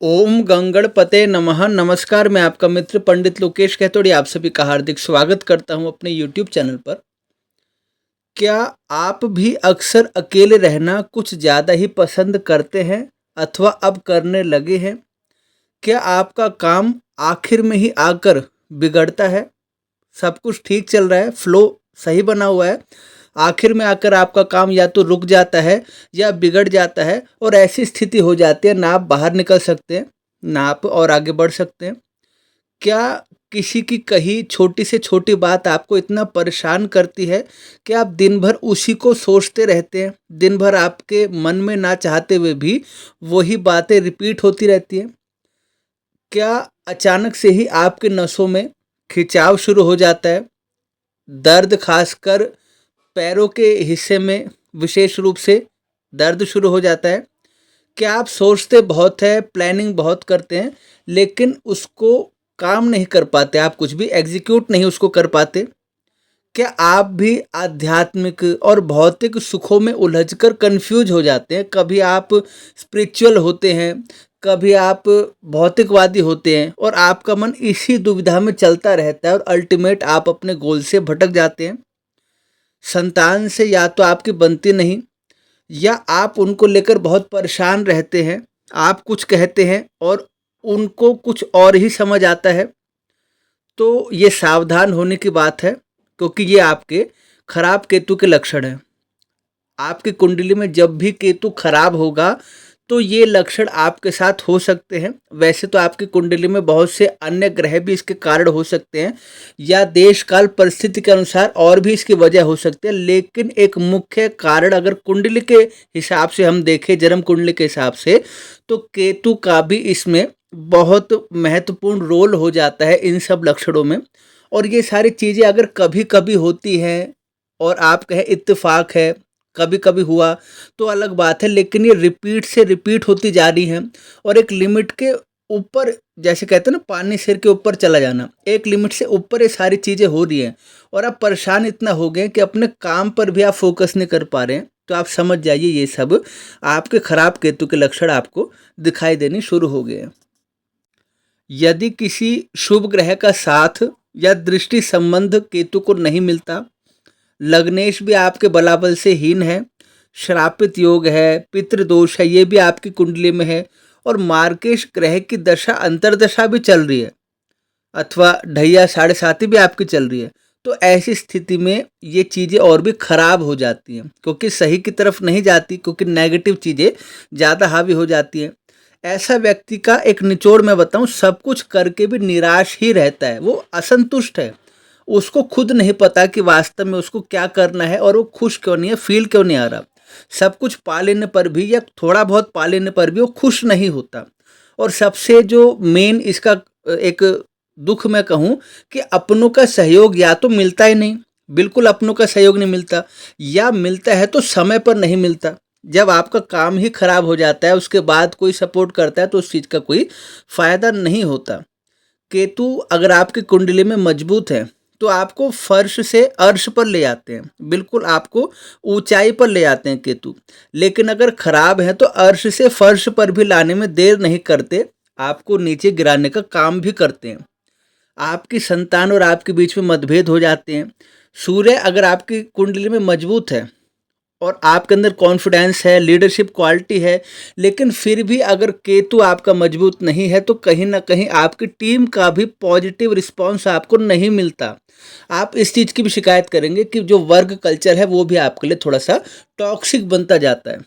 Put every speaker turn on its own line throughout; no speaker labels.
ओम गंगणपते नमः। नमस्कार, मैं आपका मित्र पंडित लोकेश कहतोड़ी आप सभी का हार्दिक स्वागत करता हूं अपने यूट्यूब चैनल पर। क्या आप भी अक्सर अकेले रहना कुछ ज़्यादा ही पसंद करते हैं अथवा अब करने लगे हैं? क्या आपका काम आखिर में ही आकर बिगड़ता है? सब कुछ ठीक चल रहा है, फ्लो सही बना हुआ है, आखिर में आकर आपका काम या तो रुक जाता है या बिगड़ जाता है और ऐसी स्थिति हो जाती है ना आप बाहर निकल सकते हैं, ना आप और आगे बढ़ सकते हैं। क्या किसी की कही छोटी से छोटी बात आपको इतना परेशान करती है कि आप दिन भर उसी को सोचते रहते हैं? दिन भर आपके मन में ना चाहते हुए भी वही बातें रिपीट होती रहती हैं? क्या अचानक से ही आपके नसों में खिंचाव शुरू हो जाता है? दर्द खासकर पैरों के हिस्से में विशेष रूप से दर्द शुरू हो जाता है? क्या आप सोचते बहुत हैं, प्लानिंग बहुत करते हैं, लेकिन उसको काम नहीं कर पाते, आप कुछ भी एग्जीक्यूट नहीं उसको कर पाते? क्या आप भी आध्यात्मिक और भौतिक सुखों में उलझकर कंफ्यूज हो जाते हैं? कभी आप स्पिरिचुअल होते हैं, कभी आप भौतिकवादी होते हैं और आपका मन इसी दुविधा में चलता रहता है और अल्टीमेट आप अपने गोल से भटक जाते हैं। संतान से या तो आपकी बनती नहीं या आप उनको लेकर बहुत परेशान रहते हैं। आप कुछ कहते हैं और उनको कुछ और ही समझ आता है। तो ये सावधान होने की बात है, क्योंकि ये आपके खराब केतु के लक्षण हैं। आपकी कुंडली में जब भी केतु खराब होगा तो ये लक्षण आपके साथ हो सकते हैं। वैसे तो आपकी कुंडली में बहुत से अन्य ग्रह भी इसके कारण हो सकते हैं या देश काल परिस्थिति के अनुसार और भी इसकी वजह हो सकती है, लेकिन एक मुख्य कारण अगर कुंडली के हिसाब से हम देखें, जन्म कुंडली के हिसाब से, तो केतु का भी इसमें बहुत महत्वपूर्ण रोल हो जाता है इन सब लक्षणों में। और ये सारी चीज़ें अगर कभी कभी होती हैं और आप कहें इत्तेफाक है, कभी कभी हुआ तो अलग बात है, लेकिन ये रिपीट से रिपीट होती जा रही हैं और एक लिमिट के ऊपर, जैसे कहते हैं ना पानी सिर के ऊपर चला जाना, एक लिमिट से ऊपर ये सारी चीज़ें हो रही हैं और आप परेशान इतना हो गए कि अपने काम पर भी आप फोकस नहीं कर पा रहे हैं। तो आप समझ जाइए ये सब आपके खराब केतु के लक्षण आपको दिखाई देने शुरू हो गए हैं। यदि किसी शुभ ग्रह का साथ या दृष्टि संबंध केतु को नहीं मिलता, लग्नेश भी आपके बलाबल से हीन है, श्रापित योग है, पितृदोष है, ये भी आपकी कुंडली में है और मार्केश ग्रह की दशा अंतर्दशा भी चल रही है अथवा ढैया साढ़े साथी भी आपकी चल रही है, तो ऐसी स्थिति में ये चीज़ें और भी खराब हो जाती हैं, क्योंकि सही की तरफ नहीं जाती, क्योंकि नेगेटिव चीज़ें ज़्यादा हावी हो जाती हैं। ऐसा व्यक्ति का एक निचोड़ मैं बताऊं, सब कुछ करके भी निराश ही रहता है, वो असंतुष्ट है। उसको खुद नहीं पता कि वास्तव में उसको क्या करना है और वो खुश क्यों नहीं है, फील क्यों नहीं आ रहा। सब कुछ पा लेने पर भी या थोड़ा बहुत पा लेने पर भी वो खुश नहीं होता। और सबसे जो मेन इसका एक दुख मैं कहूँ कि अपनों का सहयोग या तो मिलता ही नहीं, बिल्कुल अपनों का सहयोग नहीं मिलता, या मिलता है तो समय पर नहीं मिलता। जब आपका काम ही खराब हो जाता है उसके बाद कोई सपोर्ट करता है तो उस चीज़ का कोई फायदा नहीं होता। केतु अगर आपकी कुंडली में मजबूत है तो आपको फर्श से अर्श पर ले जाते हैं, बिल्कुल आपको ऊंचाई पर ले जाते हैं केतु। लेकिन अगर खराब है तो अर्श से फर्श पर भी लाने में देर नहीं करते, आपको नीचे गिराने का काम भी करते हैं। आपकी संतान और आपके बीच में मतभेद हो जाते हैं। सूर्य अगर आपकी कुंडली में मजबूत है और आपके अंदर कॉन्फिडेंस है, लीडरशिप क्वालिटी है, लेकिन फिर भी अगर केतु आपका मजबूत नहीं है तो कहीं ना कहीं आपकी टीम का भी पॉजिटिव रिस्पांस आपको नहीं मिलता। आप इस चीज़ की भी शिकायत करेंगे कि जो वर्क कल्चर है वो भी आपके लिए थोड़ा सा टॉक्सिक बनता जाता है।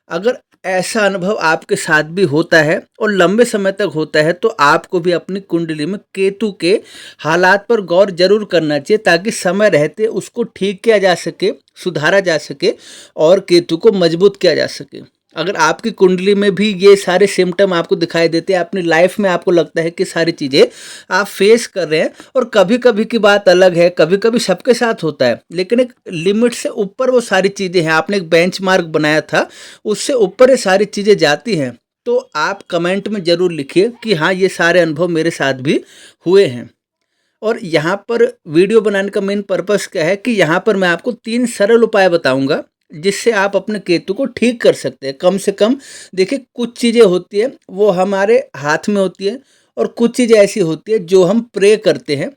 अगर ऐसा अनुभव आपके साथ भी होता है और लंबे समय तक होता है तो आपको भी अपनी कुंडली में केतु के हालात पर गौर जरूर करना चाहिए, ताकि समय रहते उसको ठीक किया जा सके, सुधारा जा सके और केतु को मजबूत किया जा सके। अगर आपकी कुंडली में भी ये सारे सिम्टम आपको दिखाई देते हैं, अपनी लाइफ में आपको लगता है कि सारी चीज़ें आप फेस कर रहे हैं, और कभी कभी की बात अलग है, कभी कभी सबके साथ होता है, लेकिन एक लिमिट से ऊपर वो सारी चीज़ें हैं, आपने एक बेंचमार्क बनाया था उससे ऊपर ये सारी चीज़ें जाती हैं, तो आप कमेंट में ज़रूर लिखिए कि हाँ ये सारे अनुभव मेरे साथ भी हुए हैं। और यहाँ पर वीडियो बनाने का मेन पर्पस क्या है कि यहाँ पर मैं आपको 3 सरल उपाय बताऊंगा जिससे आप अपने केतु को ठीक कर सकते हैं। कम से कम देखिए, कुछ चीज़ें होती हैं वो हमारे हाथ में होती है और कुछ चीज़ें ऐसी होती है जो हम प्रे करते हैं।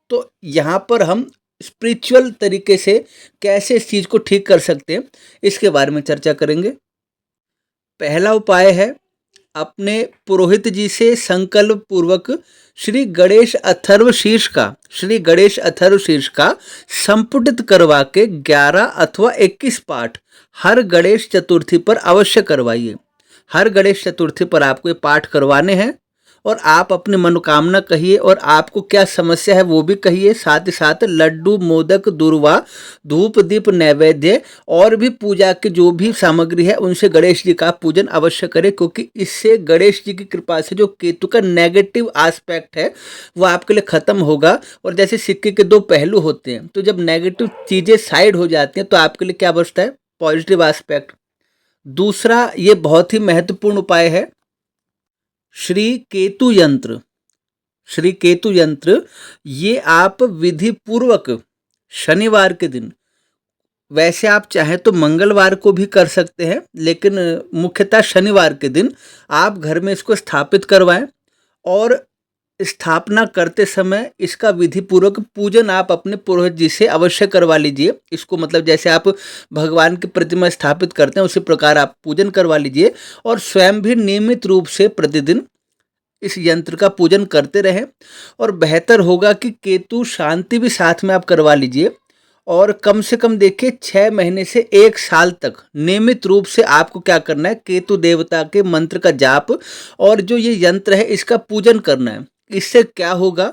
तो यहाँ पर हम स्पिरिचुअल तरीके से कैसे इस चीज़ को ठीक कर सकते हैं, इसके बारे में चर्चा करेंगे। पहला उपाय है, अपने पुरोहित जी से संकल्प पूर्वक श्री गणेश अथर्व शीर्ष का संपुटित करवा के 11 अथवा 21 पाठ हर गणेश चतुर्थी पर अवश्य करवाइए। हर गणेश चतुर्थी पर आपको ये पाठ करवाने हैं और आप अपनी मनोकामना कहिए और आपको क्या समस्या है वो भी कहिए। साथ ही साथ लड्डू, मोदक, दूर्वा, धूप, दीप, नैवेद्य और भी पूजा की जो भी सामग्री है उनसे गणेश जी का पूजन अवश्य करें, क्योंकि इससे गणेश जी की कृपा से जो केतु का नेगेटिव एस्पेक्ट है वो आपके लिए खत्म होगा। और जैसे सिक्के के दो पहलू होते हैं, तो जब नेगेटिव चीज़ें साइड हो जाती हैं तो आपके लिए क्या बचता है? Positive aspect. दूसरा, ये बहुत ही महत्वपूर्ण उपाय है, श्री केतु यंत्र। श्री केतु यंत्र ये आप विधि पूर्वक शनिवार के दिन, वैसे आप चाहें तो मंगलवार को भी कर सकते हैं, लेकिन मुख्यतः शनिवार के दिन आप घर में इसको स्थापित करवाएं और स्थापना करते समय इसका विधि पूर्वक पूजन आप अपने पुरोहित जी से अवश्य करवा लीजिए। इसको मतलब जैसे आप भगवान की प्रतिमा स्थापित करते हैं उसी प्रकार आप पूजन करवा लीजिए और स्वयं भी नियमित रूप से प्रतिदिन इस यंत्र का पूजन करते रहें। और बेहतर होगा कि केतु शांति भी साथ में आप करवा लीजिए। और कम से कम देखिए 6 महीने से 1 साल तक नियमित रूप से आपको क्या करना है, केतु देवता के मंत्र का जाप और जो ये यंत्र है इसका पूजन करना है। इससे क्या होगा,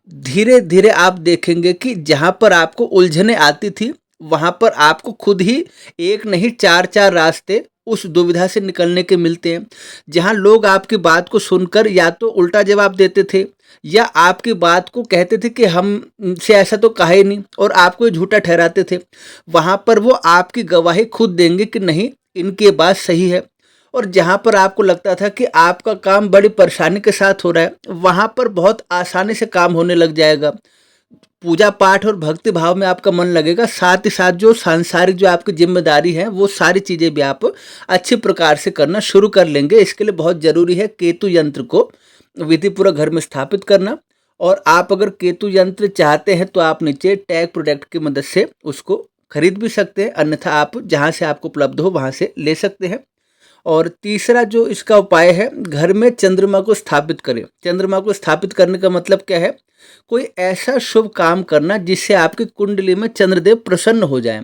धीरे धीरे आप देखेंगे कि जहाँ पर आपको उलझने आती थी वहाँ पर आपको खुद ही एक नहीं 4-4 रास्ते उस दुविधा से निकलने के मिलते हैं। जहाँ लोग आपकी बात को सुनकर या तो उल्टा जवाब देते थे या आपकी बात को कहते थे कि हमसे ऐसा तो कहा ही नहीं और आपको ये झूठा ठहराते थे, वहाँ पर वो आपकी गवाही खुद देंगे कि नहीं, इनकी ये बात सही है। और जहाँ पर आपको लगता था कि आपका काम बड़ी परेशानी के साथ हो रहा है, वहाँ पर बहुत आसानी से काम होने लग जाएगा। पूजा पाठ और भक्ति भाव में आपका मन लगेगा। साथ ही साथ जो सांसारिक जो आपकी जिम्मेदारी है वो सारी चीज़ें भी आप अच्छी प्रकार से करना शुरू कर लेंगे। इसके लिए बहुत ज़रूरी है केतु यंत्र को विधिपूर्वक घर में स्थापित करना। और आप अगर केतु यंत्र चाहते हैं तो आप नीचे टैग प्रोडक्ट की मदद से उसको खरीद भी सकते हैं, अन्यथा आप जहाँ से आपको उपलब्ध हो वहाँ से ले सकते हैं। और तीसरा जो इसका उपाय है, घर में चंद्रमा को स्थापित करें। चंद्रमा को स्थापित करने का मतलब क्या है, कोई ऐसा शुभ काम करना जिससे आपकी कुंडली में चंद्रदेव प्रसन्न हो जाएं।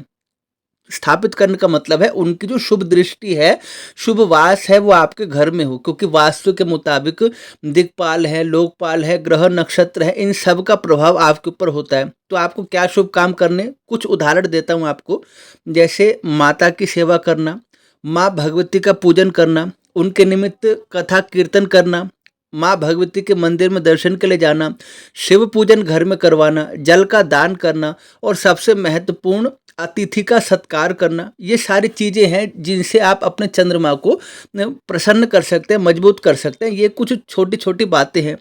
स्थापित करने का मतलब है उनकी जो शुभ दृष्टि है, शुभ वास है वो आपके घर में हो, क्योंकि वास्तु के मुताबिक दिक्पाल है, लोकपाल है, ग्रह नक्षत्र है, इन सब का प्रभाव आपके ऊपर होता है। तो आपको क्या शुभ काम करने, कुछ उदाहरण देता हूँ आपको। जैसे माता की सेवा करना, माँ भगवती का पूजन करना, उनके निमित्त कथा कीर्तन करना, माँ भगवती के मंदिर में दर्शन के लिए जाना, शिव पूजन घर में करवाना, जल का दान करना और सबसे महत्वपूर्ण अतिथि का सत्कार करना। ये सारी चीज़ें हैं जिनसे आप अपने चंद्रमा को प्रसन्न कर सकते हैं, मजबूत कर सकते हैं। ये कुछ छोटी छोटी बातें हैं।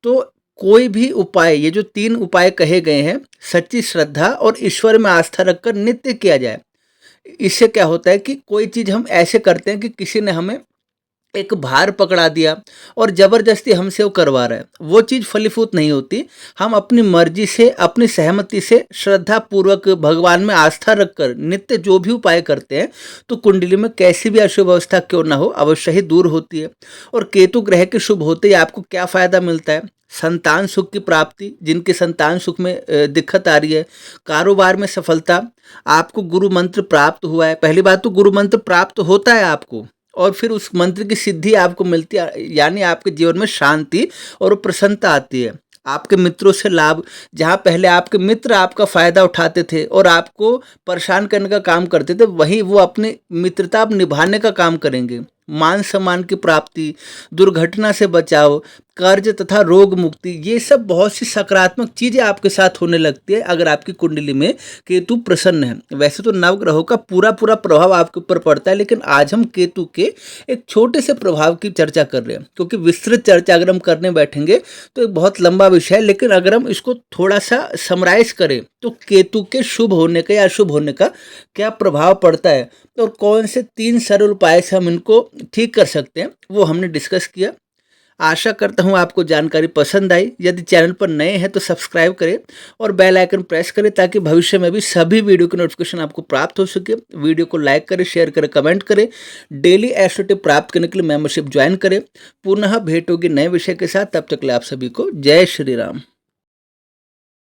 तो कोई भी उपाय, ये जो 3 उपाय कहे गए हैं, सच्ची श्रद्धा और ईश्वर में आस्था रखकर नित्य किया जाए। इससे क्या होता है कि कोई चीज़ हम ऐसे करते हैं कि किसी ने हमें एक भार पकड़ा दिया और ज़बरदस्ती हमसे वो करवा रहा है, वो चीज़ फलीभूत नहीं होती। हम अपनी मर्जी से, अपनी सहमति से, श्रद्धा पूर्वक भगवान में आस्था रखकर नित्य जो भी उपाय करते हैं तो कुंडली में कैसी भी अशुभ अवस्था क्यों ना हो अवश्य ही दूर होती है। और केतु ग्रह के शुभ होते ही आपको क्या फ़ायदा मिलता है, संतान सुख की प्राप्ति, जिनके संतान सुख में दिक्कत आ रही है, कारोबार में सफलता, आपको गुरु मंत्र प्राप्त हुआ है। पहली बात तो गुरु मंत्र प्राप्त होता है आपको और फिर उस मंत्र की सिद्धि आपको मिलती है, यानी आपके जीवन में शांति और प्रसन्नता आती है। आपके मित्रों से लाभ, जहाँ पहले आपके मित्र आपका फ़ायदा उठाते थे और आपको परेशान करने का काम करते थे, वहीं वो अपनी मित्रता अब निभाने का काम करेंगे। मान सम्मान की प्राप्ति, दुर्घटना से बचाव, कर्ज तथा रोग मुक्ति, ये सब बहुत सी सकारात्मक चीजें आपके साथ होने लगती है अगर आपकी कुंडली में केतु प्रसन्न है। वैसे तो नवग्रहों का पूरा पूरा प्रभाव आपके ऊपर पड़ता है, लेकिन आज हम केतु के एक छोटे से प्रभाव की चर्चा कर रहे हैं, क्योंकि विस्तृत चर्चा अगर हम करने बैठेंगे तो एक बहुत लंबा विषय है। लेकिन अगर हम इसको थोड़ा सा समराइज करें तो केतु के शुभ होने का या अशुभ होने का क्या प्रभाव पड़ता है और कौन से 3 सरल उपाय से हम इनको ठीक कर सकते हैं, वो हमने डिस्कस किया। आशा करता हूँ आपको जानकारी पसंद आई। यदि चैनल पर नए हैं तो सब्सक्राइब करें और बेल आइकन प्रेस करें, ताकि भविष्य में भी सभी वीडियो की नोटिफिकेशन आपको प्राप्त हो सके। वीडियो को लाइक करें, शेयर करें, कमेंट करें। डेली एस्ट्रो टिप प्राप्त करने के लिए मेंबरशिप ज्वाइन करें। पुनः भेंट होगी नए विषय के साथ, तब तक के लिए आप सभी को जय श्री राम।